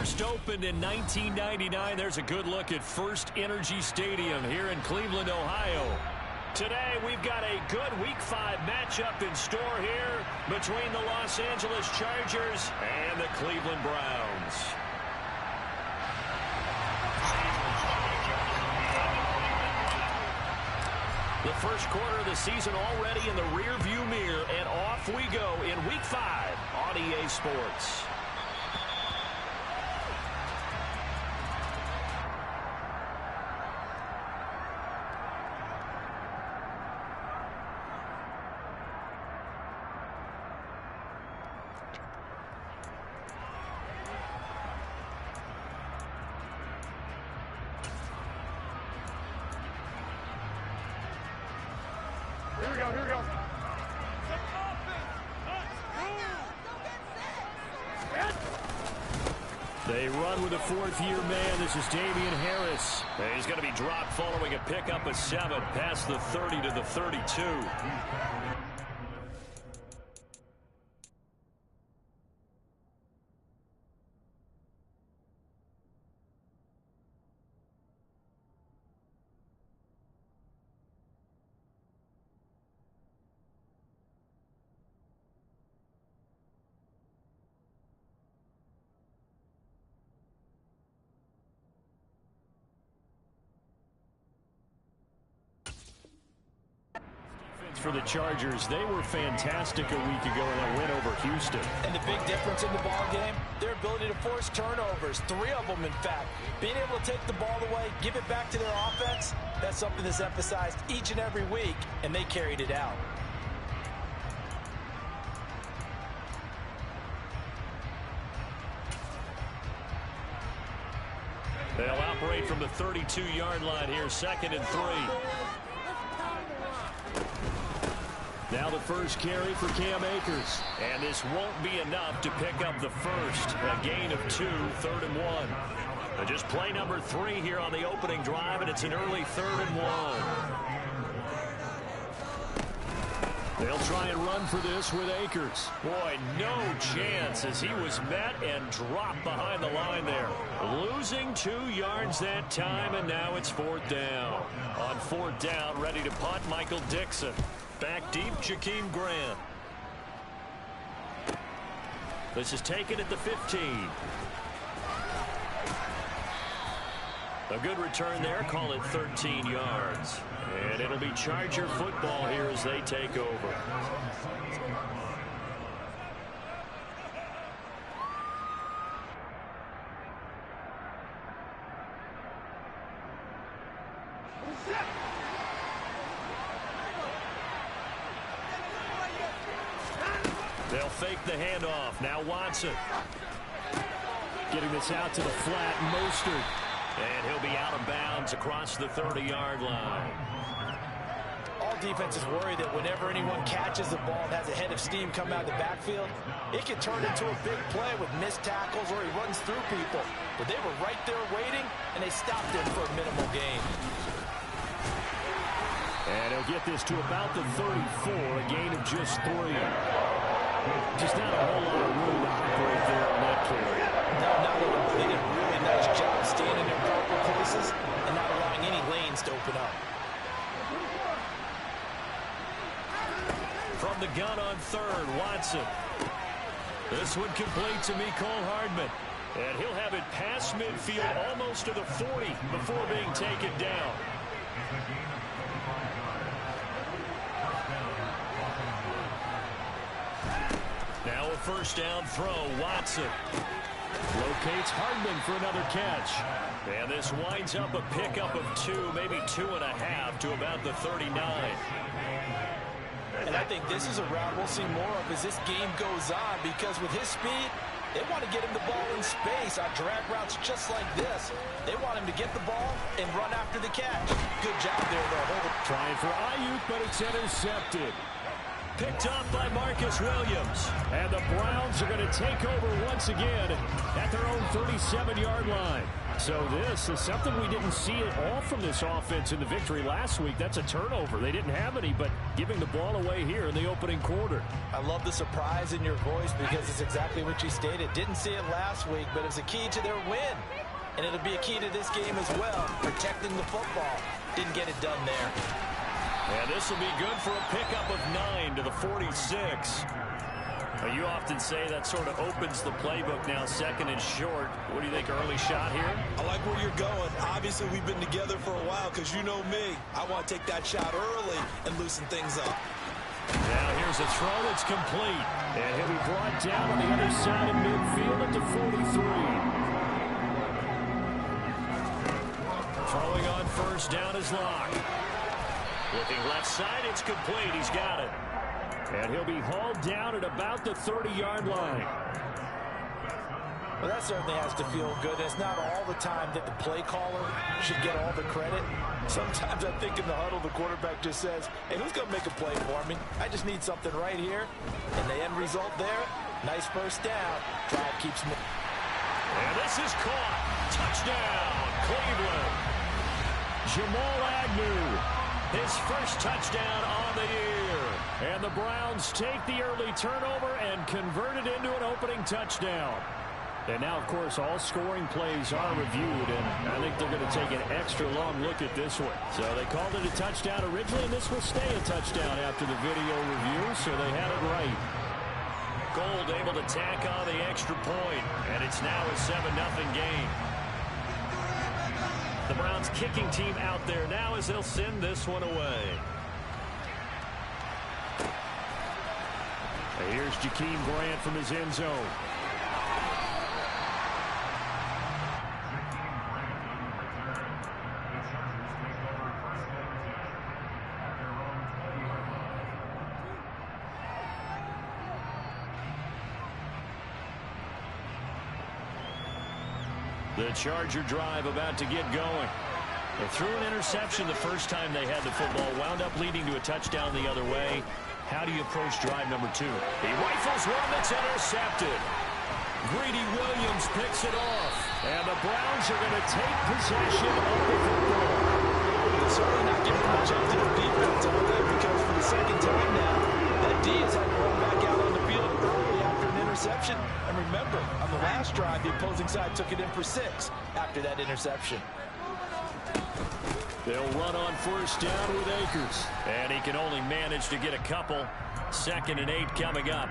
First opened in 1999. There's a good look at First Energy Stadium here in Cleveland, Ohio. Today, we've got a good Week 5 matchup in store here between the Los Angeles Chargers and the Cleveland Browns. The first quarter of the season already in the rearview mirror, and off we go in Week 5 on EA Sports. Here we go. They run with a fourth-year man. This is Damian Harris. And he's going to be dropped following a pickup of 7 past the 30 to the 32. For the Chargers, they were fantastic a week ago in that win over Houston. And the big difference in the ball game, their ability to force turnovers, 3 of them in fact. Being able to take the ball away, give it back to their offense, that's something that's emphasized each and every week, and they carried it out. They'll operate from the 32-yard line here, 2nd and 3. Now the first carry for Cam Akers. And this won't be enough to pick up the first. A gain of 2, 3rd and 1. And just play number 3 here on the opening drive, and it's an early 3rd and 1. They'll try and run for this with Akers. Boy, no chance as he was met and dropped behind the line there. Losing 2 yards that time, and now it's 4th down. On 4th down, ready to punt, Michael Dixon. Back deep, Jakeem Grant. This is taken at the 15. A good return there, call it 13 yards. And it'll be Charger football here as they take over. They'll fake the handoff. Now Watson. Getting this out to the flat, Mostert. And he'll be out of bounds across the 30-yard line. All defenses worry that whenever anyone catches the ball and has a head of steam coming out of the backfield, it can turn into a big play with missed tackles or he runs through people. But they were right there waiting, and they stopped him for a minimal gain. And he'll get this to about the 34, a gain of just 3. Just not a whole lot of room to operate there on that carry. No, not at all. They did a really nice job staying in their proper places and not allowing any lanes to open up. From the gun on 3rd, Watson. This one complete to Mecole Hardman. And he'll have it past midfield almost to the 40 before being taken down. Now a first down throw, Watson. Locates Hardman for another catch. And this winds up a pickup of 2, maybe 2.5 to about the 39. And I think this is a route we'll see more of as this game goes on, because with his speed, they want to get him the ball in space on drag routes just like this. They want him to get the ball and run after the catch. Good job there, though. Trying for Ayuk, but it's intercepted. Picked off by Marcus Williams. And the Browns are going to take over once again at their own 37-yard line. So this is something we didn't see at all from this offense in the victory last week. That's a turnover. They didn't have any, but giving the ball away here in the opening quarter. I love the surprise in your voice because it's exactly what you stated. Didn't see it last week, but it's a key to their win. And it'll be a key to this game as well, protecting the football. Didn't get it done there. And this will be good for a pickup of 9 to the 46. You often say that sort of opens the playbook now, second and short. What do you think, early shot here? I like where you're going. Obviously, we've been together for a while because you know me. I want to take that shot early and loosen things up. Now here's a throw that's complete. And he'll be brought down on the other side of midfield at the 43. Throwing on first down is Locke. Looking left side, it's complete. He's got it. And he'll be hauled down at about the 30-yard line. Well, that certainly has to feel good. It's not all the time that the play caller should get all the credit. Sometimes I think in the huddle, the quarterback just says, hey, who's going to make a play for me? I just need something right here. And the end result there, nice first down. Drive keeps moving. And this is caught. Touchdown, Cleveland. Jamal Agnew, his first touchdown on the year. And the Browns take the early turnover and convert it into an opening touchdown. And now, of course, all scoring plays are reviewed, and I think they're going to take an extra long look at this one. So they called it a touchdown originally, and this will stay a touchdown after the video review, so they had it right. Gold able to tack on the extra point, and it's now a 7-0 game. The Browns kicking team out there now as they'll send this one away. Here's Jakeem Grant from his end zone. The Charger drive about to get going. They threw an interception the first time they had the football, wound up leading to a touchdown the other way. How do you approach drive number 2? He rifles one that's intercepted. Greedy Williams picks it off. And the Browns are going to take possession of the football. They're certainly not giving much up to their defense on that because for the second time now, that D has had to run back out on the field early after an interception. And remember, on the last drive, the opposing side took it in for 6 after that interception. They'll run on first down with Akers. And he can only manage to get a couple. 2nd and 8 coming up.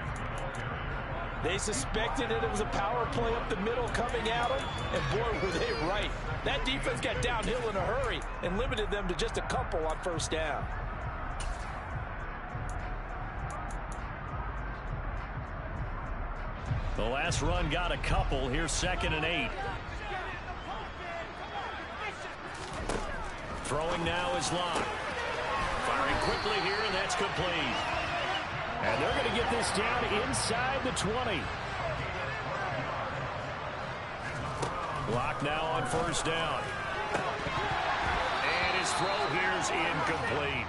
They suspected that it was a power play up the middle coming at them. And boy, were they right. That defense got downhill in a hurry and limited them to just a couple on first down. The last run got a couple. Here's 2nd and 8. Throwing now is Locke. Firing quickly here, and that's complete. And they're going to get this down inside the 20. Locke now on first down. And his throw here is incomplete.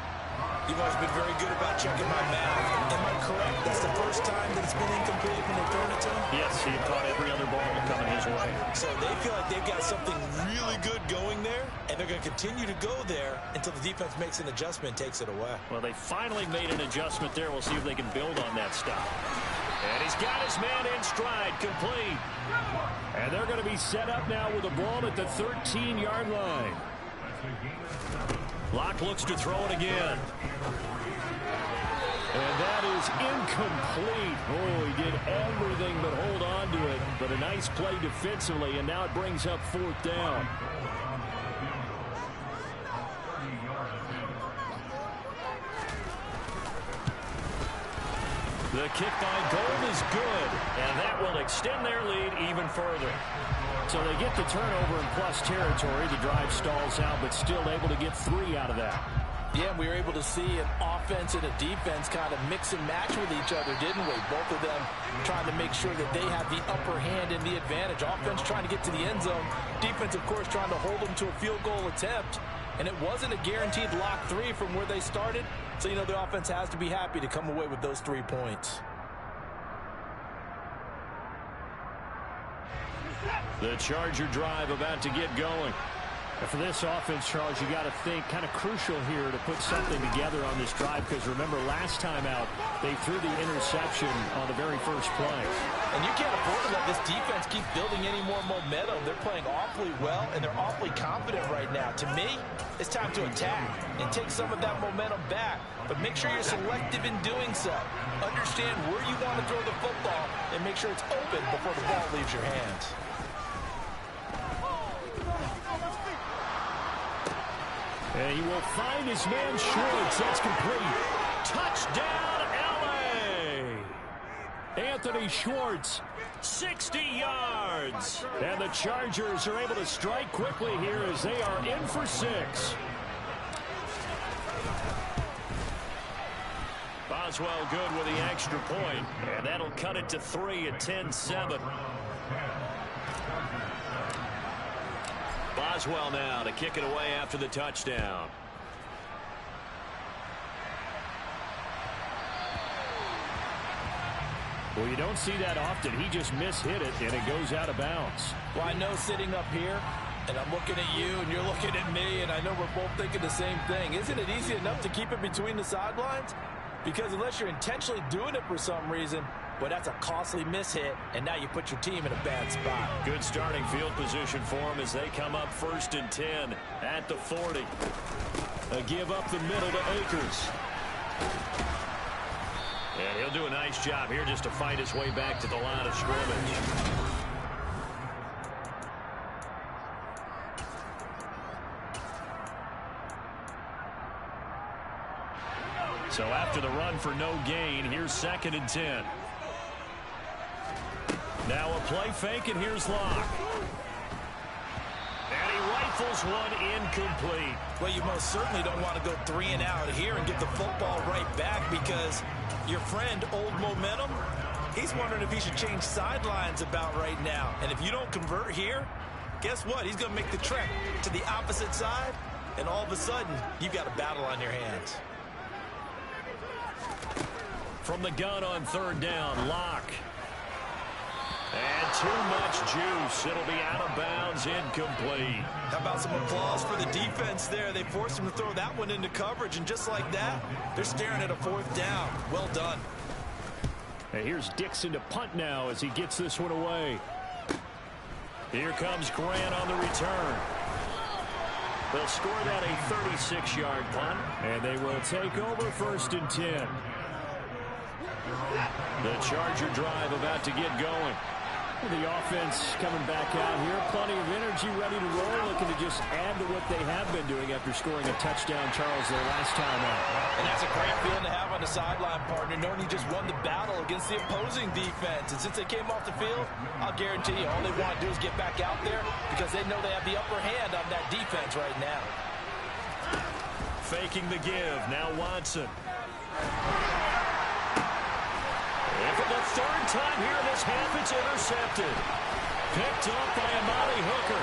You've always been very good about checking my math. Am I correct? That's the first time that it's been incomplete when they've thrown it to him? Yes, he caught every other ball coming his way. So they feel like they've got something really good going there, and they're going to continue to go there until the defense makes an adjustment and takes it away. Well, they finally made an adjustment there. We'll see if they can build on that stop. And he's got his man in stride, complete. And they're going to be set up now with the ball at the 13-yard line. Locke looks to throw it again. And that is incomplete. Oh, he did everything but hold on to it. But a nice play defensively, and now it brings up 4th down. The kick by Gold is good, and that will extend their lead even further. So they get the turnover in plus territory. The drive stalls out, but still able to get 3 out of that. Yeah, we were able to see an offense and a defense kind of mix and match with each other, didn't we? Both of them trying to make sure that they have the upper hand and the advantage. Offense trying to get to the end zone. Defense, of course, trying to hold them to a field goal attempt. And it wasn't a guaranteed lock 3 from where they started. So, you know, the offense has to be happy to come away with those 3 points. The Charger drive about to get going. And for this offense, Charles, you got to think kind of crucial here to put something together on this drive, because remember last time out they threw the interception on the very first play. And you can't afford to let this defense keep building any more momentum. They're playing awfully well, and they're awfully confident right now. To me, it's time to attack and take some of that momentum back. But make sure you're selective in doing so. Understand where you want to throw the football and make sure it's open before the ball leaves your hands. And he will find his man Schwartz. That's complete. Touchdown, L.A. Anthony Schwartz, 60 yards. And the Chargers are able to strike quickly here as they are in for 6. Boswell good with the extra point. And that'll cut it to 3 at 10-7. Boswell now to kick it away after the touchdown. Well, you don't see that often. He just mishit it, and it goes out of bounds. Well, I know sitting up here, and I'm looking at you, and you're looking at me, and I know we're both thinking the same thing. Isn't it easy enough to keep it between the sidelines? Because unless you're intentionally doing it for some reason, well, that's a costly mishit, and now you put your team in a bad spot. Good starting field position for them as they come up 1st and 10 at the 40. A give up the middle to Akers. And he'll do a nice job here just to fight his way back to the line of scrimmage. So after the run for no gain, here's 2nd and 10. Now a play fake, and here's Locke. And he rifles one incomplete. Well, you most certainly don't want to go 3 and out here and get the football right back, because your friend, Old Momentum, he's wondering if he should change sidelines about right now. And if you don't convert here, guess what? He's going to make the trek to the opposite side, and all of a sudden, you've got a battle on your hands. From the gun on 3rd down, Locke. And too much juice. It'll be out of bounds, incomplete. How about some applause for the defense there? They forced him to throw that one into coverage, and just like that, they're staring at a 4th down. Well done. And here's Dixon to punt now as he gets this one away. Here comes Grant on the return. They'll score that a 36-yard punt. And they will take over 1st and 10. The Charger drive about to get going. The offense coming back out here. Plenty of energy, ready to roll, looking to just add to what they have been doing after scoring a touchdown, Charles, their last time out. And that's a great feeling to have on the sideline, partner, knowing you just won the battle against the opposing defense. And since they came off the field, I'll guarantee you all they want to do is get back out there, because they know they have the upper hand on that defense right now. Faking the give. Now Watson. And for the 3rd time here in this half, it's intercepted. Picked up by Amari Hooker.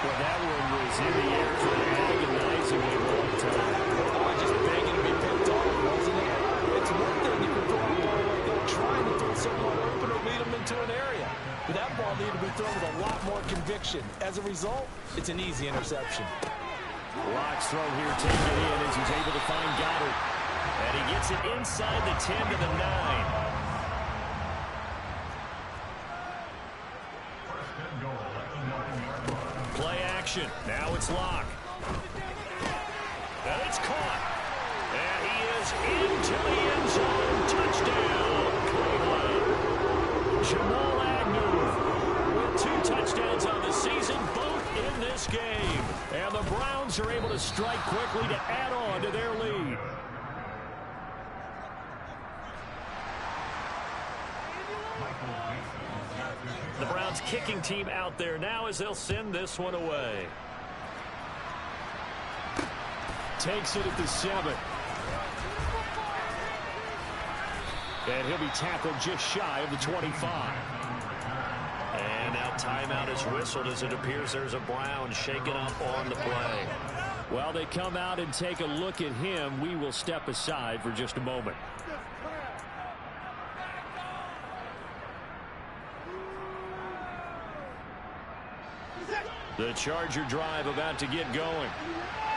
Well, that one was in the air for an agonizingly long time. Oh, just begging to be picked off, wasn't it? It's one thing if you're throwing a ball like that, trying to throw someone open or lead them into an area. But that ball needed to be thrown with a lot more conviction. As a result, it's an easy interception. Locke's throw here taken in as he's able to find Goddard. And he gets it inside the 10 to the 9. Play action. Now it's Locke. And it's caught. And he is into the end zone. Touchdown, Cleveland. Jamal Agnew with 2 touchdowns on the season, both in this game. And the Browns are able to strike quickly to add on to their lead. The Browns kicking team out there now as they'll send this one away. Takes it at the 7. And he'll be tackled just shy of the 25. And now timeout is whistled as it appears there's a Brown shaken up on the play. While they come out and take a look at him, we will step aside for just a moment. The Charger drive about to get going.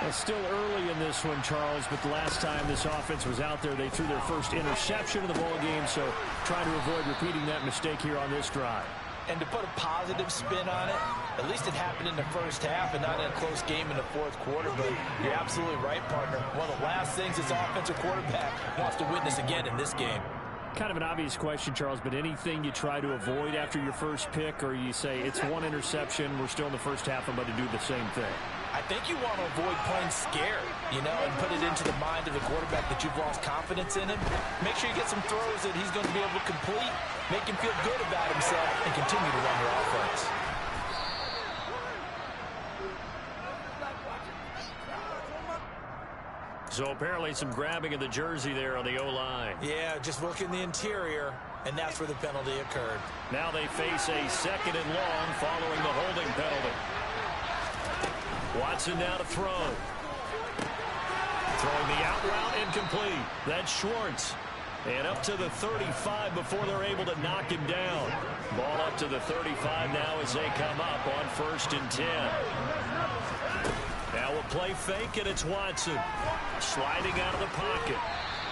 It's still early in this one, Charles, but the last time this offense was out there, they threw their first interception of the ball game, so try to avoid repeating that mistake here on this drive. And to put a positive spin on it, at least it happened in the first half and not in a close game in the fourth quarter. But you're absolutely right, partner. One of the last things this offensive quarterback wants to witness again in this game. Kind of an obvious question, Charles, but anything you try to avoid after your first pick, or you say it's one interception, we're still in the first half, I'm about to do the same thing? I think you want to avoid playing scared, you know, and put it into the mind of the quarterback that you've lost confidence in him. Make sure you get some throws that he's going to be able to complete, make him feel good about himself, and continue to run your offense. So apparently some grabbing of the jersey there on the O-line. Yeah, just working the interior, and that's where the penalty occurred. Now they face a 2nd and long following the holding penalty. Watson now to throw. Throwing the out route incomplete. That's Schwartz. And up to the 35 before they're able to knock him down. Ball up to the 35 now as they come up on 1st and 10. Now we'll play fake, and it's Watson. Sliding out of the pocket.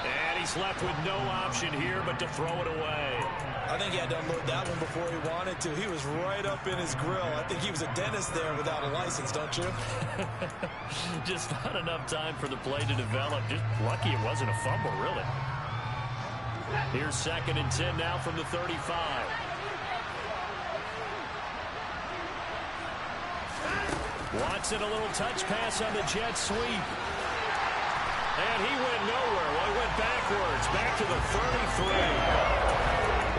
And he's left with no option here but to throw it away. I think he had to unload that one before he wanted to. He was right up in his grill. I think he was a dentist there without a license, don't you? Just not enough time for the play to develop. Just lucky it wasn't a fumble, really. Here's 2nd and 10 now from the 35. Watson, a little touch pass on the jet sweep. And he went nowhere. Well, he went backwards, back to the 33.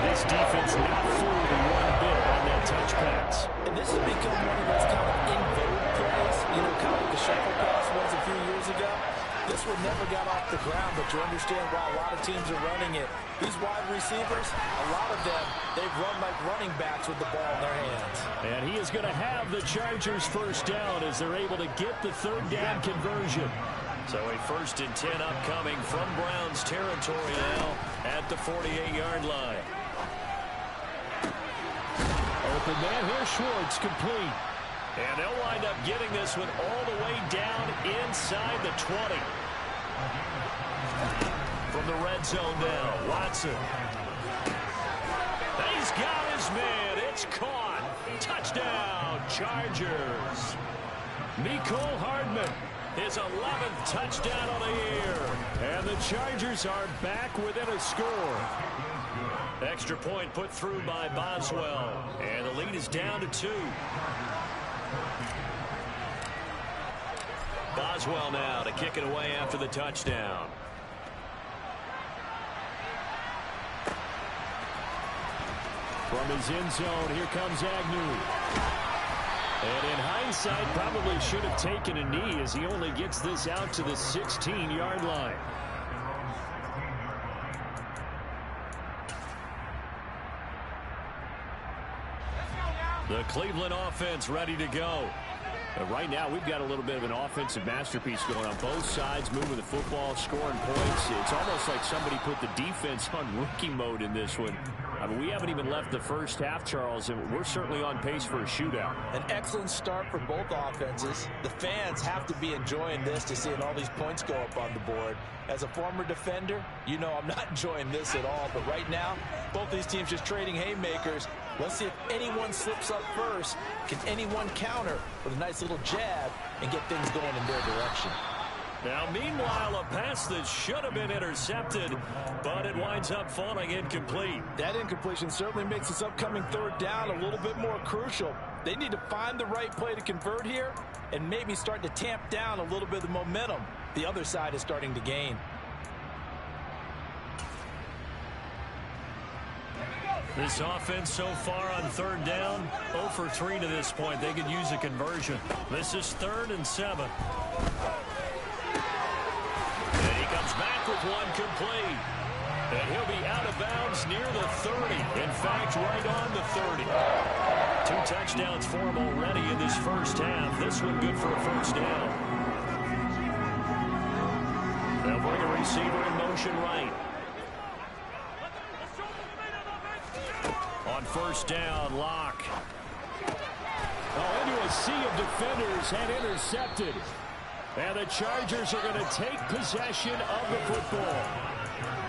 This defense not fooled one bit on that touch pass. And this has become one of those kind of in-vogue plays, you know, kind of like the shuffle pass was a few years ago. This one never got off the ground, but you understand why a lot of teams are running it. These wide receivers, a lot of them, they've run like running backs with the ball in their hands. And he is going to have the Chargers first down as they're able to get the 3rd down conversion. So a 1st and 10 upcoming from Browns territory now at the 48-yard line. Open man here, Schwartz, complete. And they'll wind up getting this one all the way down inside the 20. From the red zone now, Watson. He's got his man. It's caught. Touchdown, Chargers. Mecole Hardman, his 11th touchdown on the year. And the Chargers are back within a score. Extra point put through by Boswell. And the lead is down to 2. Boswell now to kick it away after the touchdown. From his end zone, here comes Agnew. And in hindsight, probably should have taken a knee as he only gets this out to the 16-yard line. The Cleveland offense ready to go. Right now, we've got a little bit of an offensive masterpiece going on both sides, moving the football, scoring points. It's almost like somebody put the defense on rookie mode in this one. I mean, we haven't even left the first half, Charles, and we're certainly on pace for a shootout. An excellent start for both offenses. The fans have to be enjoying this to seeing all these points go up on the board. As a former defender, you know I'm not enjoying this at all. But right now, both these teams just trading haymakers. Let's see if anyone slips up first. Can anyone counter with a nice little jab and get things going in their direction? Now, meanwhile, a pass that should have been intercepted, but it winds up falling incomplete. That incompletion certainly makes this upcoming 3rd down a little bit more crucial. They need to find the right play to convert here and maybe start to tamp down a little bit of the momentum the other side is starting to gain. This offense so far on 3rd down, 0 for 3 to this point. They could use a conversion. This is 3rd and 7. And he comes back with one complete. And he'll be out of bounds near the 30. In fact, right on the 30. 2 touchdowns for him already in this first half. This one good for a 1st down. receiver in motion right. On first down, Locke. Oh, into a sea of defenders and intercepted. And the Chargers are going to take possession of the football.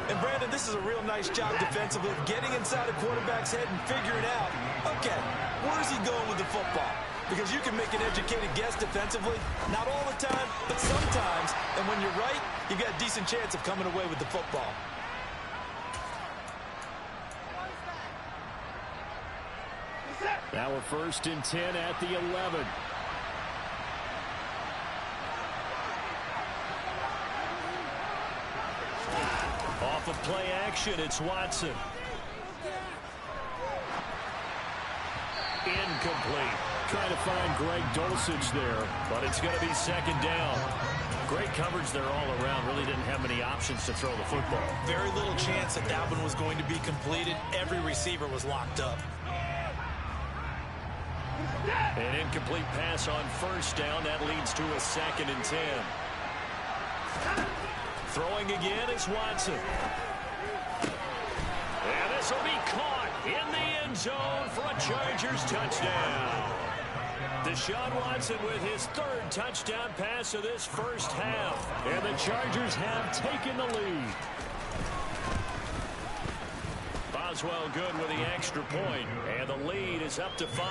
And, Brandon, this is a real nice job defensively, getting inside a quarterback's head and figuring out, okay, where's he going with the football? Because you can make an educated guess defensively, not all the time, but sometimes. And when you're right, you've got a decent chance of coming away with the football. Now a 1st and 10 at the 11. Off of play action, it's Watson. Incomplete. Trying to find Greg Dulcich there, but it's going to be 2nd down. Great coverage there all around. Really didn't have many options to throw the football. Very little chance that that one was going to be completed. Every receiver was locked up. An incomplete pass on 1st down. That leads to a 2nd and 10. Throwing again is Watson. And this will be caught in the end zone for a Chargers touchdown. Deshaun Watson with his 3rd touchdown pass of this first half. And the Chargers have taken the lead. Boswell good with the extra point, and the lead is up to 5.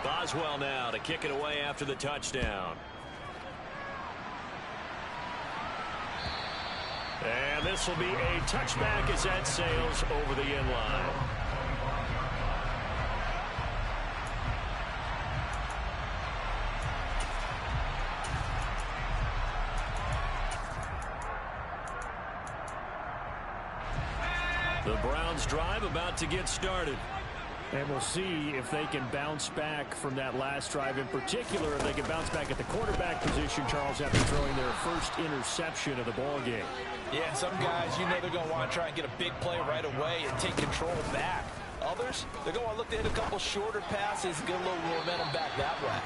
Boswell now to kick it away after the touchdown. And this will be a touchback as that sails over the end line. The Browns drive about to get started. And we'll see if they can bounce back from that last drive in particular, if they can bounce back at the quarterback position, Charles, after throwing their first interception of the ball game. Yeah, and some guys, you know they're going to want to try and get a big play right away and take control back. Others, they're going to want to look to hit a couple shorter passes, get a little momentum back that way.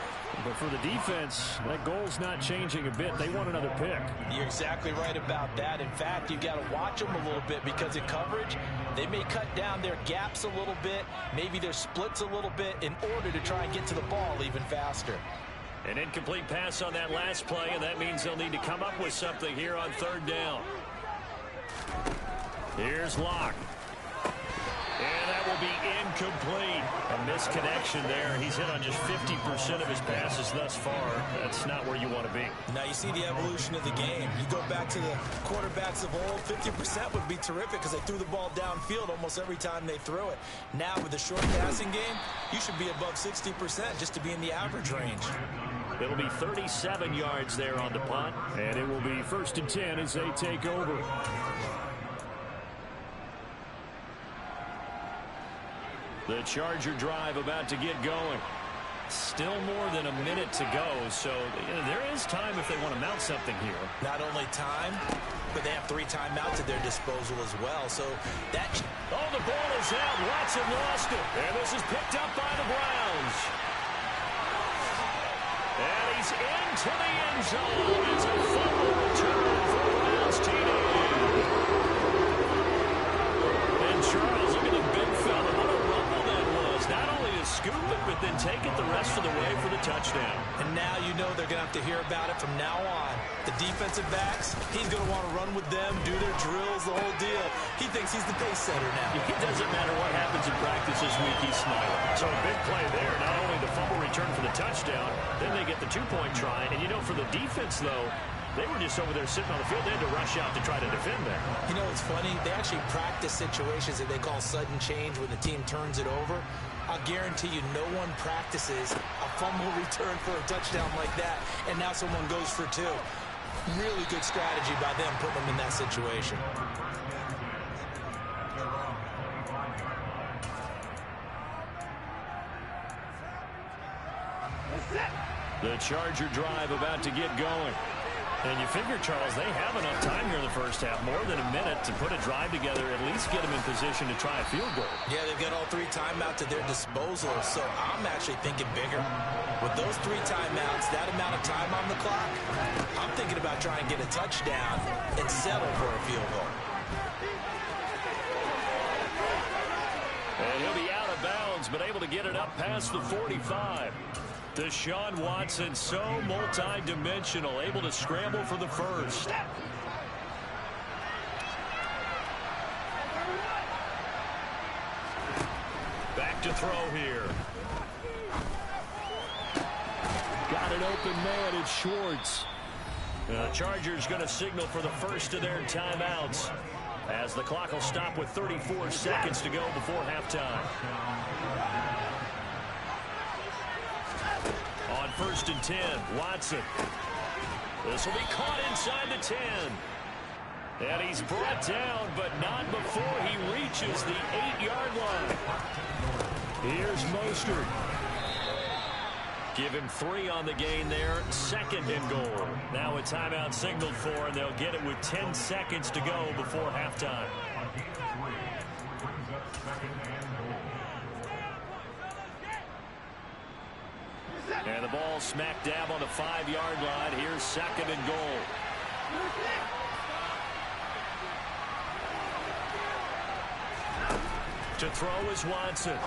But for the defense, that goal's not changing a bit. They want another pick. You're exactly right about that. In fact, you've got to watch them a little bit because in coverage, they may cut down their gaps a little bit, maybe their splits a little bit in order to try and get to the ball even faster. An incomplete pass on that last play, and that means they'll need to come up with something here on 3rd down. Here's Locke. And that will be incomplete. A misconnection there. He's hit on just 50% of his passes thus far. That's not where you want to be. Now you see the evolution of the game. You go back to the quarterbacks of old, 50% would be terrific because they threw the ball downfield almost every time they threw it. Now with the short passing game, you should be above 60% just to be in the average range. It'll be 37 yards there on the punt. And it will be 1st and 10 as they take over. The Charger drive about to get going. Still more than a minute to go, so there is time if they want to mount something here. Not only time, but they have 3 timeouts at their disposal as well. So that... Oh, the ball is out. Watson lost it. And this is picked up by the Browns. And he's into the end zone. It's a fumble return for Browns TD. And Charles, look at the big fella. What a rumble that was. Not only to scoop it, but then take it the rest of the way for the touchdown. And now you know they're going to have to hear about it from now on. The defensive backs, he's going to want to run with them, do their drills, the whole deal. He thinks he's the pace setter now. It doesn't matter what happens in practice this week, he's smiling. So a big play there. Not only the fumble return for the touchdown, then they get the 2-point try. And, you know, for the defense, though, they were just over there sitting on the field. They had to rush out to try to defend there. You know, it's funny. They actually practice situations that they call sudden change when the team turns it over. I'll guarantee you no one practices a fumble return for a touchdown like that, and now someone goes for 2. Really good strategy by them putting them in that situation. The Charger drive about to get going. And you figure, Charles, they have enough time here in the first half, more than a minute, to put a drive together, at least get them in position to try a field goal. Yeah, they've got all 3 timeouts at their disposal, so I'm actually thinking bigger. With those 3 timeouts, that amount of time on the clock, I'm thinking about trying to get a touchdown and settle for a field goal. And he'll be out of bounds, but able to get it up past the 45. Deshaun Watson, so multi-dimensional, able to scramble for the first. Back to throw here. Got an open man, it's Schwartz. The Chargers going to signal for the first of their timeouts, as the clock will stop with 34 seconds to go before halftime. On 1st and 10, Watson. This will be caught inside the 10. And he's brought down, but not before he reaches the 8-yard line. Here's Mostert. Give him 3 on the gain there. 2nd and goal. Now a timeout signaled for, and they'll get it with 10 seconds to go before halftime. And the ball smack dab on the 5-yard line. Here's 2nd and goal. To throw is Watson.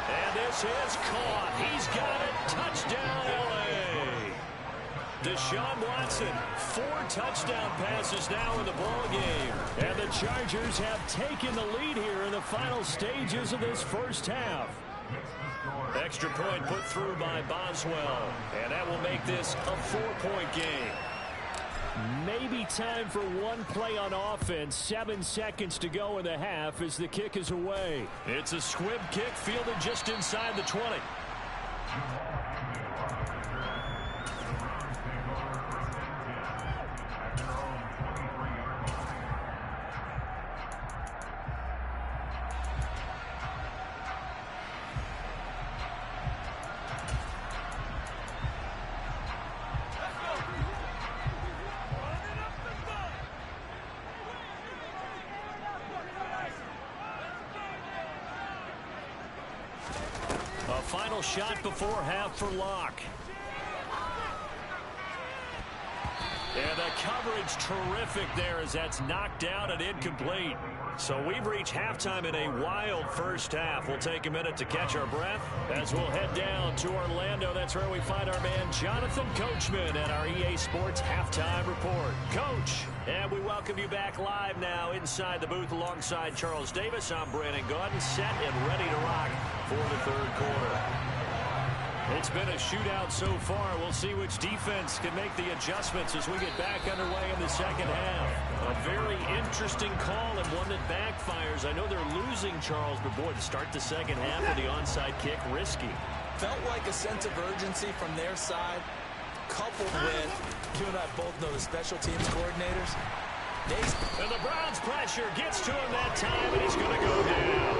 And this is caught. He's got it. Touchdown, L.A. Deshaun Watson, 4 touchdown passes now in the ball game. And the Chargers have taken the lead here in the final stages of this first half. Extra point put through by Boswell. And that will make this a 4-point game. Maybe time for one play on offense. 7 seconds to go in the half as the kick is away. It's a squib kick fielded just inside the 20. A final shot before half for Locke. And the coverage terrific there as that's knocked out and incomplete. So we've reached halftime in a wild first half. We'll take a minute to catch our breath as we'll head down to Orlando. That's where we find our man Jonathan Coachman at our EA Sports Halftime Report. Coach, and we welcome you back live now inside the booth alongside Charles Davis. I'm Brandon Gaudin, set and ready to rock for the third quarter. It's been a shootout so far. We'll see which defense can make the adjustments as we get back underway in the second half. A very interesting call and one that backfires. I know they're losing, Charles, but boy, to start the second half with the onside kick, risky. Felt like a sense of urgency from their side, coupled with, you and I both know the special teams coordinators. And the Browns' pressure gets to him that time, and he's going to go down.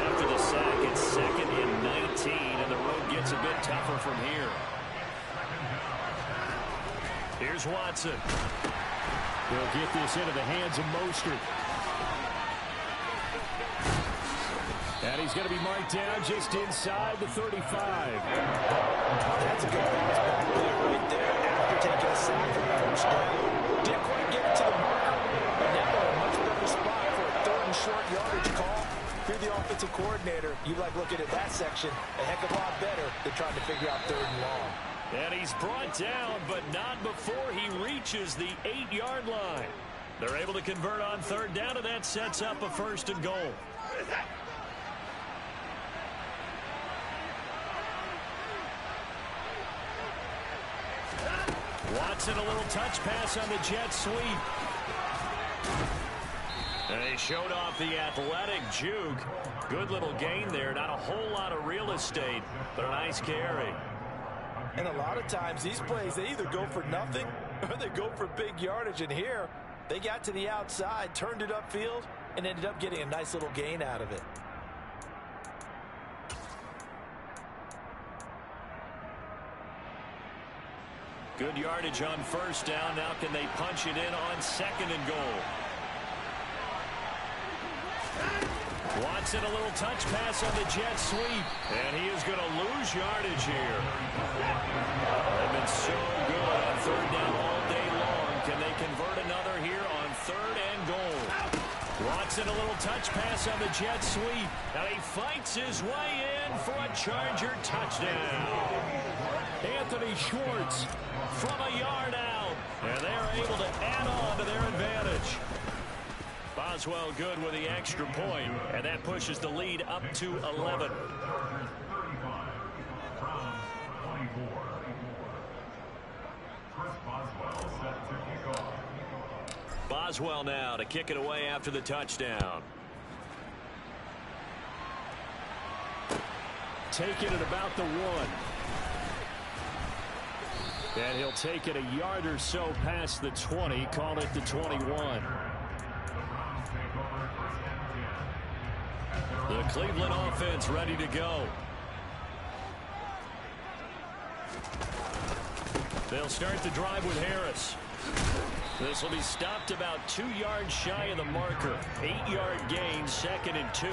After the sack, it's 2nd and 19, and the road gets a bit tougher from here. Here's Watson. They'll get this into the hands of Mostert. And he's going to be marked down just inside the 35. That's a good bounce back play right there after taking a sack from the first down. Didn't quite get it to the marker, but now they're in a much better spot for a 3rd and short yardage call. If you're the offensive coordinator, you like looking at that section a heck of a lot better than trying to figure out 3rd and long. And he's brought down, but not before he reaches the 8-yard line. They're able to convert on 3rd down, and that sets up a 1st and goal. Watson, a little touch pass on the jet sweep. And they showed off the athletic juke. Good little gain there. Not a whole lot of real estate, but a nice carry. And a lot of times these plays, they either go for nothing or they go for big yardage. And here, they got to the outside, turned it upfield, and ended up getting a nice little gain out of it. Good yardage on first down. Now can they punch it in on second and goal? Watson, a little touch pass on the jet sweep. And he is going to lose yardage here. They've been so good on third down all day long. Can they convert another here on third and goal? Watson, a little touch pass on the jet sweep. Now he fights his way in for a Charger touchdown. Anthony Schwartz from a yard out. And they're able to add on to their advantage. Boswell good with the extra point, and that pushes the lead up to 11. Boswell now to kick it away after the touchdown. Take it at about the 1. And he'll take it a yard or so past the 20, call it the 21. The Cleveland offense ready to go. They'll start the drive with Harris. This will be stopped about 2 yards shy of the marker. 8-yard gain, 2nd and 2.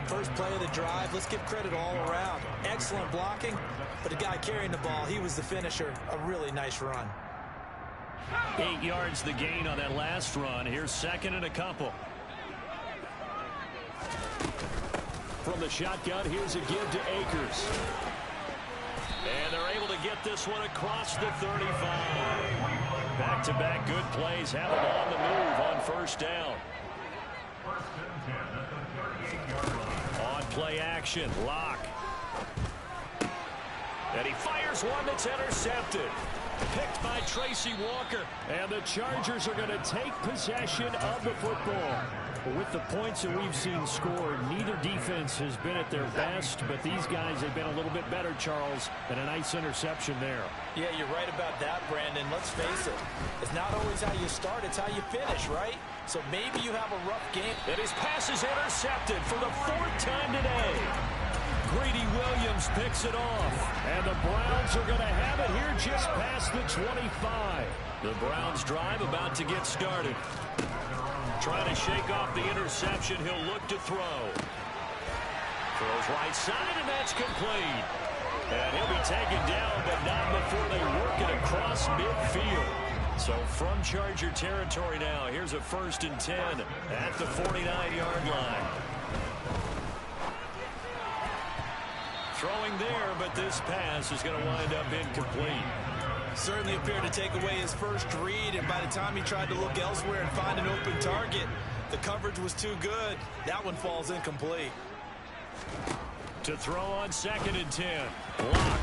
First play of the drive, let's give credit all around. Excellent blocking, but the guy carrying the ball, he was the finisher. A really nice run. 8 yards the gain on that last run. Here's 2nd and a couple. From the shotgun, here's a give to Akers. And they're able to get this one across the 35. Back-to-back good plays have them on the move on first down. On play action, Locke. And he fires one that's intercepted. Picked by Tracy Walker. And the Chargers are going to take possession of the football. With the points that we've seen scored, neither defense has been at their best, but these guys have been a little bit better, Charles, and a nice interception there. Yeah, you're right about that, Brandon. Let's face it. It's not always how you start, it's how you finish, right? So maybe you have a rough game. And his pass is intercepted for the 4th time today. Greedy Williams picks it off. And the Browns are going to have it here just past the 25. The Browns drive about to get started. Trying to shake off the interception. He'll look to throw. Throws right side, and that's complete. And he'll be taken down, but not before they work it across midfield. So from Charger territory now, here's a 1st and 10 at the 49-yard line. Throwing there, but this pass is going to wind up incomplete. Certainly appeared to take away his first read, and by the time he tried to look elsewhere and find an open target, the coverage was too good. That one falls incomplete. To throw on 2nd and 10. Block.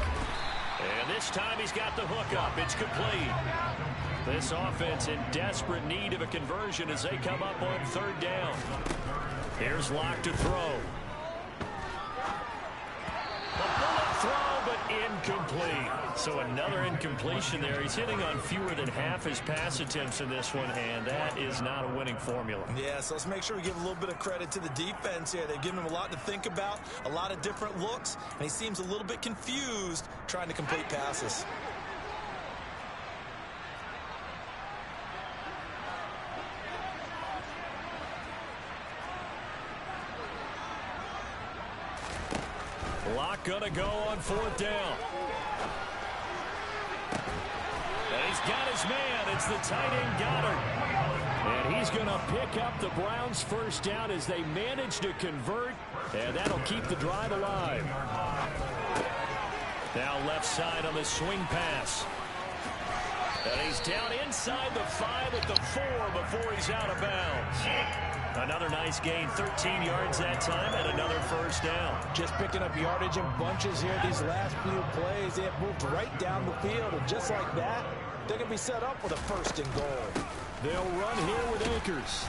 And this time he's got the hook up. It's complete. This offense in desperate need of a conversion as they come up on 3rd down. Here's Locke to throw. A bullet throw, but incomplete. So another incompletion there. He's hitting on fewer than half his pass attempts in this one, and that is not a winning formula. Yeah, so let's make sure we give a little bit of credit to the defense here. They've given him a lot to think about, a lot of different looks, and he seems a little bit confused trying to complete passes. Locke gonna go on 4th down. And he's got his man. It's the tight end Goddard. And he's going to pick up the Browns' first down as they manage to convert. And that'll keep the drive alive. Now left side on the swing pass. And he's down inside the 5 at the 4 before he's out of bounds. Another nice gain, 13 yards that time, and another 1st down. Just picking up yardage in bunches here these last few plays. They have moved right down the field, and just like that, they're going to be set up with a 1st and goal. They'll run here with Akers.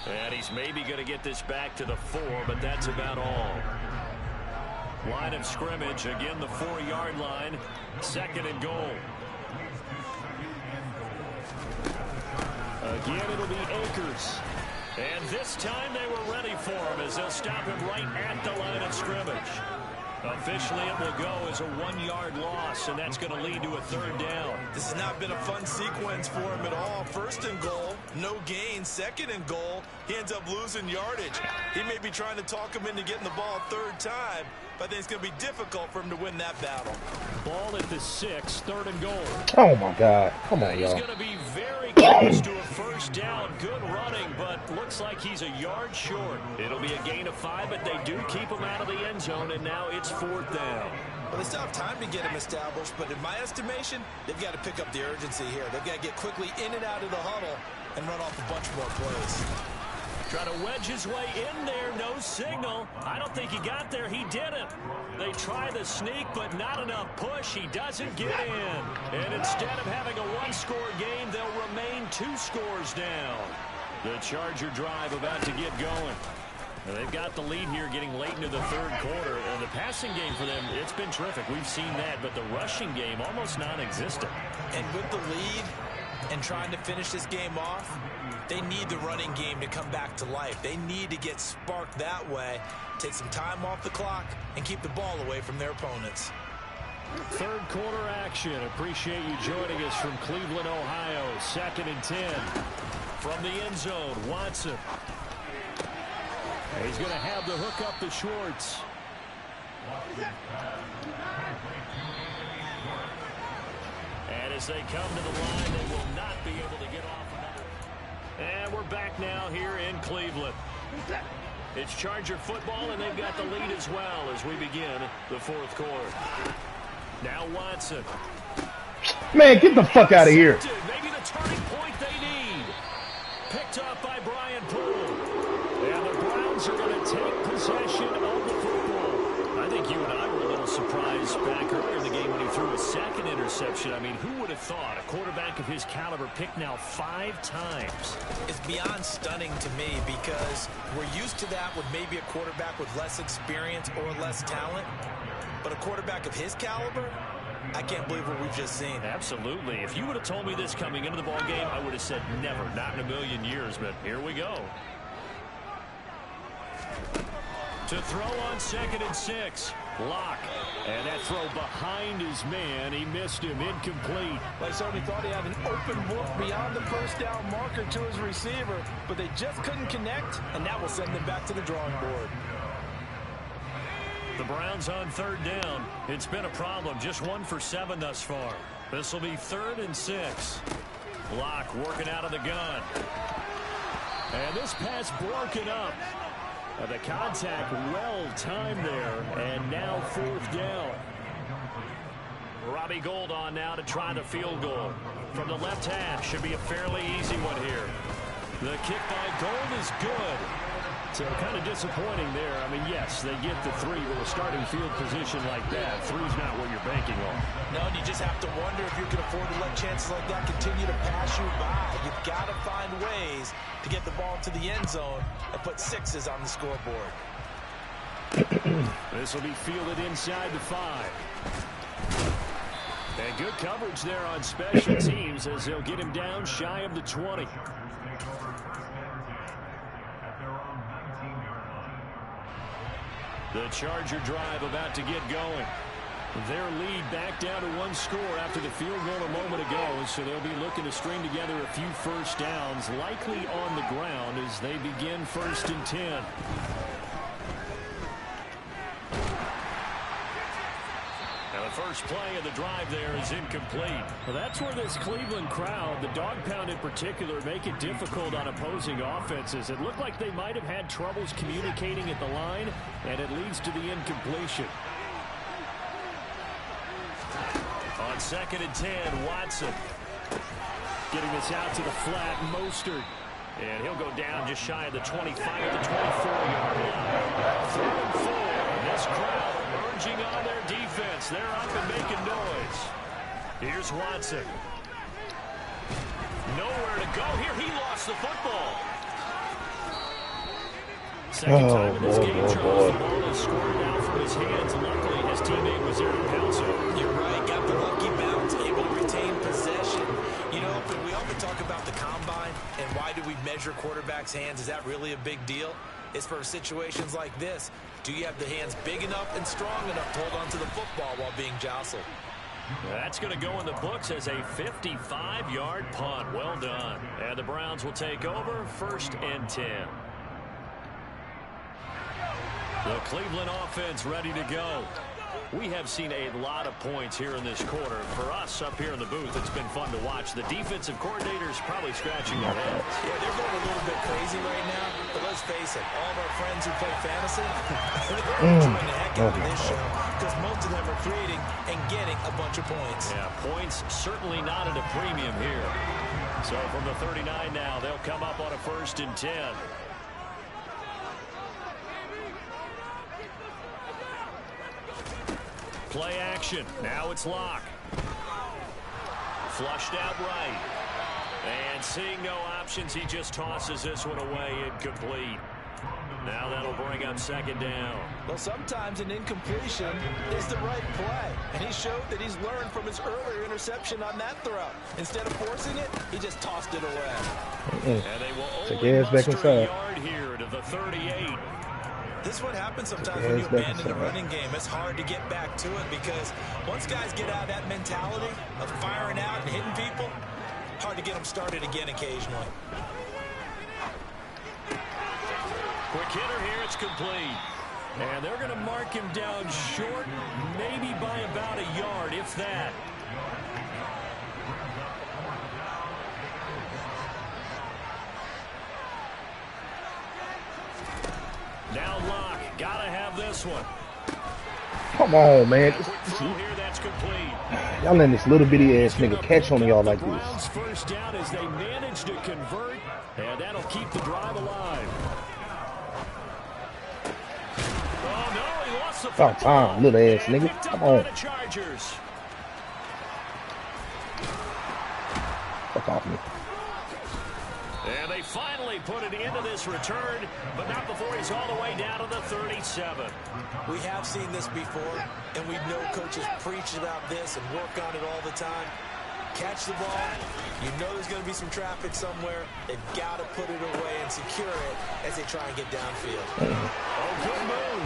And he's maybe going to get this back to the 4, but that's about all. Line of scrimmage, again the 4-yard line, 2nd and goal. Again, it'll be Akers. And this time they were ready for him as they'll stop him right at the line of scrimmage. Officially, it will go as a 1-yard loss, and that's going to lead to a 3rd down. This has not been a fun sequence for him at all. 1st and goal, no gain. 2nd and goal, he ends up losing yardage. He may be trying to talk him into getting the ball 3rd time, but I think it's going to be difficult for him to win that battle. Ball at the 6, 3rd and goal. Oh, my God. Come on, He's y'all. going to be very close to a 1st down. Good running, but looks like he's a yard short. It'll be a gain of 5, but they do keep him out of the end zone, and now it's 4th down. Well, they still have time to get him established, but in my estimation, they've got to pick up the urgency here. They've got to get quickly in and out of the huddle and run off a bunch more plays. Trying to wedge his way in there, no signal. I don't think he got there. He didn't. They try the sneak, but not enough push. He doesn't get in. And instead of having a 1-score game, they'll remain 2 scores down. The Charger drive about to get going. Now, they've got the lead here getting late into the 3rd quarter. And the passing game for them, it's been terrific. We've seen that, but the rushing game almost non-existent. And with the lead and trying to finish this game off, they need the running game to come back to life. They need to get sparked that way, take some time off the clock, and keep the ball away from their opponents. 3rd quarter action. Appreciate you joining us from Cleveland, Ohio. 2nd and 10. From the end zone, Watson. He's going to have the hook up to Schwartz. And as they come to the line, they will not be able to get off another. And we're back now here in Cleveland. It's Charger football, and they've got the lead as well as we begin the 4th quarter. Now Watson. Man, get the fuck out of here. Maybe the turning point they need. Picked up by Brian Poole. And the Browns are going to take possession of the football. I think you and I were a little surprised back earlier in the game when he threw a 2nd interception. I mean, who would have thought a quarterback of his caliber picked now 5 times? It's beyond stunning to me because we're used to that with maybe a quarterback with less experience or less talent. But a quarterback of his caliber, I can't believe what we've just seen. Absolutely. If you would have told me this coming into the ball game, I would have said never, not in a million years. But here we go. To throw on 2nd and 6. Lock. And that throw behind his man. He missed him. Incomplete. Like somebody thought he had an open book beyond the 1st down marker to his receiver, but they just couldn't connect, and that will send them back to the drawing board. The Browns on 3rd down. It's been a problem. Just 1 for 7 thus far. This will be 3rd and 6. Lock working out of the gun. And this pass broken up. The contact well timed there, and now 4th down. Robbie Gould on now to try the field goal. From the left half, should be a fairly easy one here. The kick by Gould is good. So kind of disappointing there. I mean, yes, they get the 3 with a starting field position like that. 3's not what you're banking on. No, and you just have to wonder if you can afford to let chances like that continue to pass you by. You've got to find ways to get the ball to the end zone and put 6s on the scoreboard. This will be fielded inside the 5. And good coverage there on special teams as they'll get him down shy of the 20. The Charger drive about to get going. Their lead back down to 1 score after the field goal a moment ago, so they'll be looking to string together a few 1st downs, likely on the ground as they begin 1st and 10. Now the first play of the drive there is incomplete. Well, that's where this Cleveland crowd, the dog pound in particular, make it difficult on opposing offenses. It looked like they might have had troubles communicating at the line, and it leads to the incompletion. On 2nd and 10, Watson. Getting this out to the flat, Mostert. And he'll go down just shy of the 25 at the 24-yard line. 3rd and 4. This crowd urging on their defense. They're up and making noise. Here's Watson. Nowhere to go here. He lost the football. Second time in this game, Charles. The ball is scored out from his hands. Luckily, his teammate was there to pounce it. You're right. Got the lucky bounce, able to retain possession. You know, we often talk about the combine and why do we measure quarterbacks' hands. Is that really a big deal? is for situations like this. Do you have the hands big enough and strong enough to hold on to the football while being jostled? That's going to go in the books as a 55-yard punt. Well done. And the Browns will take over 1st and 10. The Cleveland offense ready to go. We have seen a lot of points here in this quarter. For us up here in the booth, it's been fun to watch. The defensive coordinators probably scratching their heads. Yeah, they're going a little bit crazy right now. But let's face it, all of our friends who play fantasy, they're enjoying the heck out of this show because most of them are creating and getting a bunch of points. Yeah, points certainly not at a premium here. So from the 39 now, they'll come up on a 1st and 10. Play action. Now it's Locke. Flushed out right. And seeing no options, he just tosses this one away incomplete. Now that'll bring up 2nd down. Well, sometimes an incompletion is the right play. And he showed that he's learned from his earlier interception on that throw. Instead of forcing it, he just tossed it away. And they will only muster a yard here to the 38. This is what happens sometimes when you abandon the running game. It's hard to get back to it because once guys get out of that mentality of firing out and hitting people, hard to get them started again occasionally. Quick hitter here, it's complete. And they're going to mark him down short, maybe by about a yard, if that. Now Locke, gotta have this one. Come on, man. Here, that's complete. Y'all letting this little bitty ass nigga catch on y'all like Browns this. First down as they manage to convert, and that'll keep the drive alive. Oh no, he lost the football. About time, little ass nigga. Come on. Chargers. Fuck off me. And they finally put it into this return, but not before he's all the way down to the 37. We have seen this before, and we know coaches preach about this and work on it all the time. Catch the ball. You know there's going to be some traffic somewhere. They've got to put it away and secure it as they try and get downfield. Oh, good move.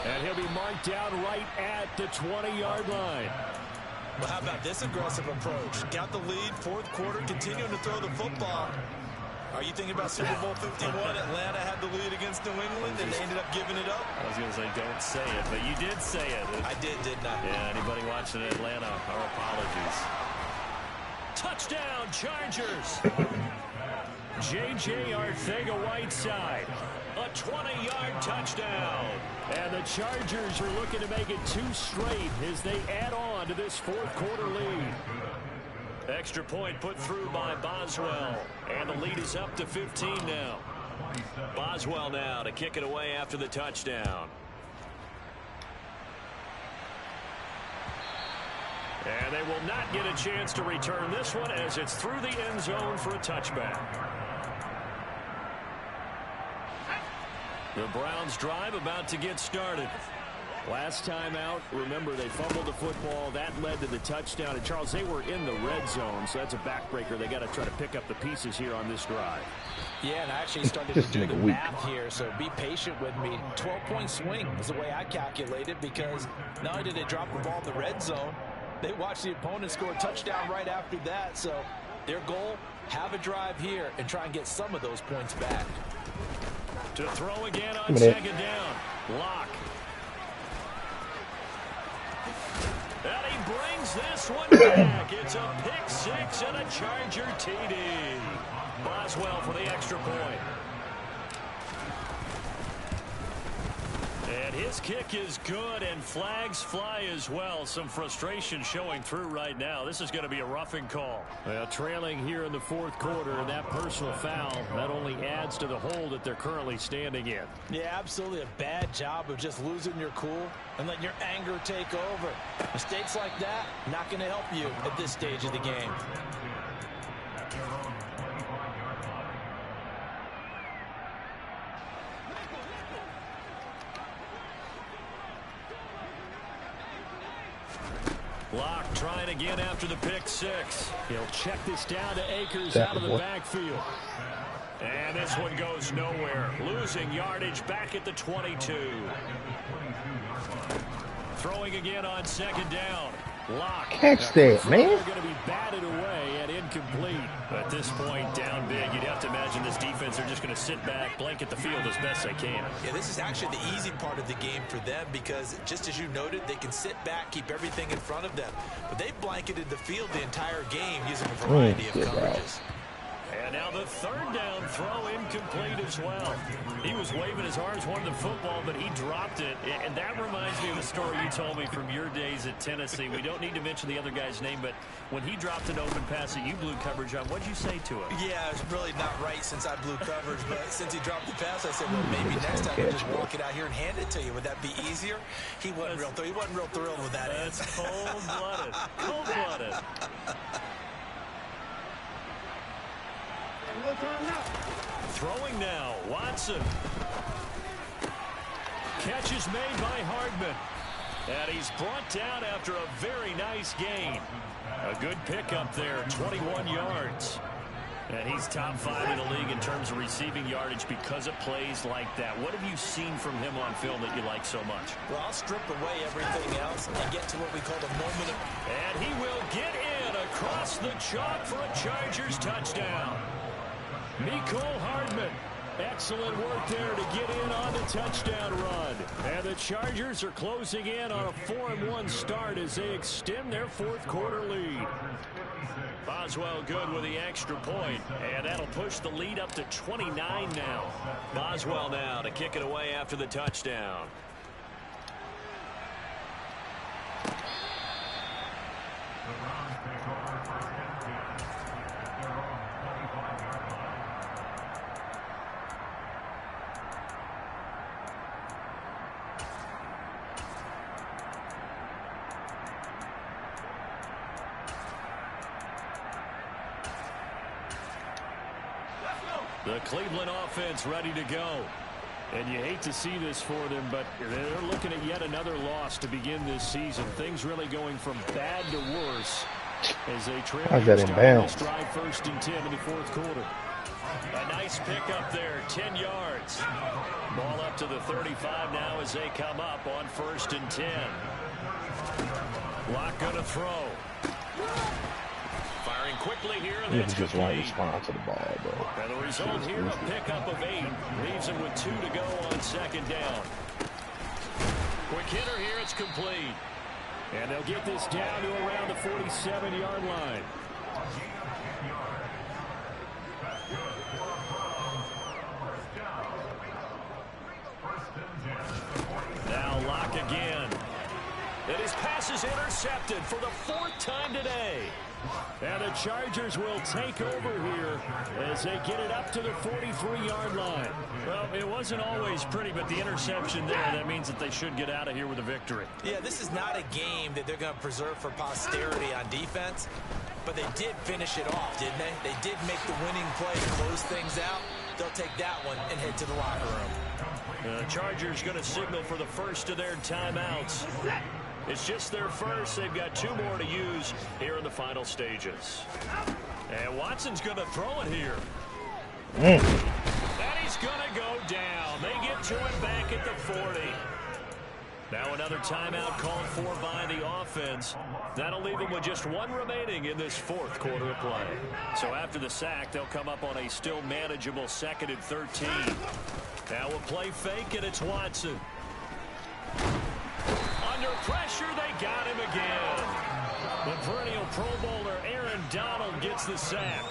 And he'll be marked down right at the 20-yard line. Well, how about this aggressive approach? Got the lead, 4th quarter, continuing to throw the football. Are you thinking about Super Bowl 51? Atlanta had the lead against New England, and they ended up giving it up? I was going to say, don't say it, but you did say it. I did, didn't I? Yeah, anybody watching Atlanta, our apologies. Touchdown, Chargers. J.J. Arcega-Whiteside. A 20-yard touchdown. And the Chargers are looking to make it 2 straight as they add on to this 4th quarter lead. Extra point put through by Boswell. And the lead is up to 15 now. Boswell now to kick it away after the touchdown. And they will not get a chance to return this one as it's through the end zone for a touchback. The Browns drive about to get started. Last time out, remember, they fumbled the football. That led to the touchdown. And, Charles, they were in the red zone, so that's a backbreaker. They got to try to pick up the pieces here on this drive. Yeah, and I actually started to do the math here, so be patient with me. 12-point swing is the way I calculated because not only did they drop the ball in the red zone, they watched the opponent score a touchdown right after that. So their goal, have a drive here and try and get some of those points back. To throw again on 2nd down. Locke. And he brings this one back. It's a pick 6 and a Charger TD. Boswell for the extra point. And his kick is good, and flags fly as well. Some frustration showing through right now. This is going to be a roughing call. Well, trailing here in the 4th quarter, and that personal foul, that only adds to the hole that they're currently standing in. Yeah, absolutely a bad job of just losing your cool and letting your anger take over. Mistakes like that, not going to help you at this stage of the game. Locke trying again after the pick six. He'll check this down to Akers Tackle, out of the boy. backfield. And this one goes nowhere. Losing yardage back at the 22. Throwing again on second down. Locke. Catch that, man. They're going to be batted away at incomplete. At this point, down big, you'd have to imagine this defense are just going to sit back, blanket the field as best they can. Yeah, this is actually the easy part of the game for them because, just as you noted, they can sit back, keep everything in front of them. But they've blanketed the field the entire game using a variety of coverages. And now the third down throw incomplete as well. He was waving his arms, wanted the football, but he dropped it. And that reminds me of the story you told me from your days at Tennessee. We don't need to mention the other guy's name, but when he dropped an open pass that you blew coverage on, what did you say to him? Yeah, it's really not right since I blew coverage, but since he dropped the pass, I said, well, maybe next time I'll just walk it out here and hand it to you. Would that be easier? He wasn't real thrilled with that. That's cold-blooded. Cold-blooded. Throwing now, Watson. Catch is made by Hardman. And he's brought down after a very nice gain. A good pickup there, 21 yards. And he's top 5 in the league in terms of receiving yardage because of plays like that. What have you seen from him on film that you like so much? Well, I'll strip away everything else and get to what we call the moment of... And he will get in across the chalk for a Chargers touchdown. Mecole Hardman. Excellent work there to get in on the touchdown run. And the Chargers are closing in on a 4-1 start as they extend their fourth quarter lead. Boswell good with the extra point, and that'll push the lead up to 29 now. Boswell now to kick it away after the touchdown. The Cleveland offense ready to go. And you hate to see this for them, but they're looking at yet another loss to begin this season. Things really going from bad to worse as they trail. How's that in bounds? Drive 1st and 10 in the fourth quarter. A nice pickup there, 10 yards. Ball up to the 35 now as they come up on 1st and 10. Locke going to throw. Firing quickly here, and that's just complete. right response to the ball, bro. And the result here, a pickup of 8. Leaves him with 2 to go on second down. Quick hitter here, it's complete. And they'll get this down to around the 47-yard line. Now Locke again. And his pass is intercepted for the 4th time today. And the Chargers will take over here as they get it up to the 43-yard line. Well, it wasn't always pretty, but the interception there, that means that they should get out of here with a victory. Yeah, this is not a game that they're going to preserve for posterity on defense, but they did finish it off, didn't they? They did make the winning play to close things out. They'll take that one and head to the locker room. The Chargers going to signal for the first of their timeouts. It's just their first. They've got 2 more to use here in the final stages. And Watson's going to throw it here. And he's going to go down. They get to it back at the 40. Now another timeout called for by the offense. That'll leave them with just 1 remaining in this 4th quarter of play. So after the sack, they'll come up on a still manageable 2nd and 13. Now a play fake, and it's Watson. Under pressure, they got him again. The perennial Pro Bowler Aaron Donald gets the sack.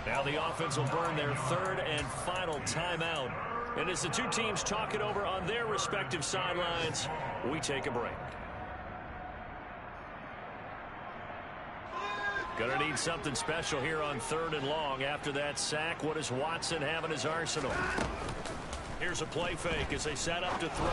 Now the offense will burn their 3rd and final timeout. And as the 2 teams talk it over on their respective sidelines, we take a break. Gonna need something special here on 3rd and long. After that sack, what does Watson have in his arsenal? Here's a play fake as they set up to throw.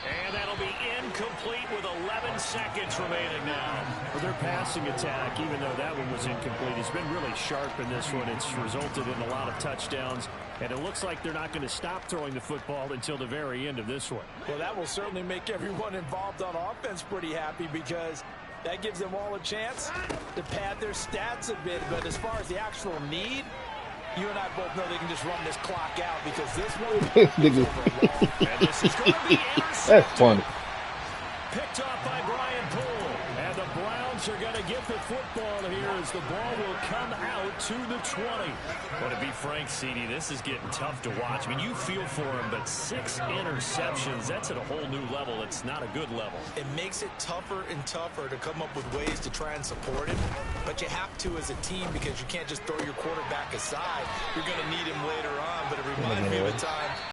And that'll be incomplete with 11 seconds remaining now. For their passing attack, even though that one was incomplete, it's been really sharp in this one. It's resulted in a lot of touchdowns And it looks like they're not going to stop throwing the football until the very end of this one. Well, that will certainly make everyone involved on offense pretty happy because that gives them all a chance to pad their stats a bit. But as far as the actual need, you and I both know they can just run this clock out because this one is over. And this is going to be intercepted. That's funny. Picked off by Brian Poole. And the Browns are going to get the football here as the ball will come out to the 20. Well, to be frank, CD, this is getting tough to watch. I mean, you feel for him, but 6 interceptions, that's at a whole new level. It's not a good level. It makes it tougher and tougher to come up with ways to try and support him. But you have to as a team because you can't just throw your quarterback aside. You're going to need him later on. But it reminds me of a time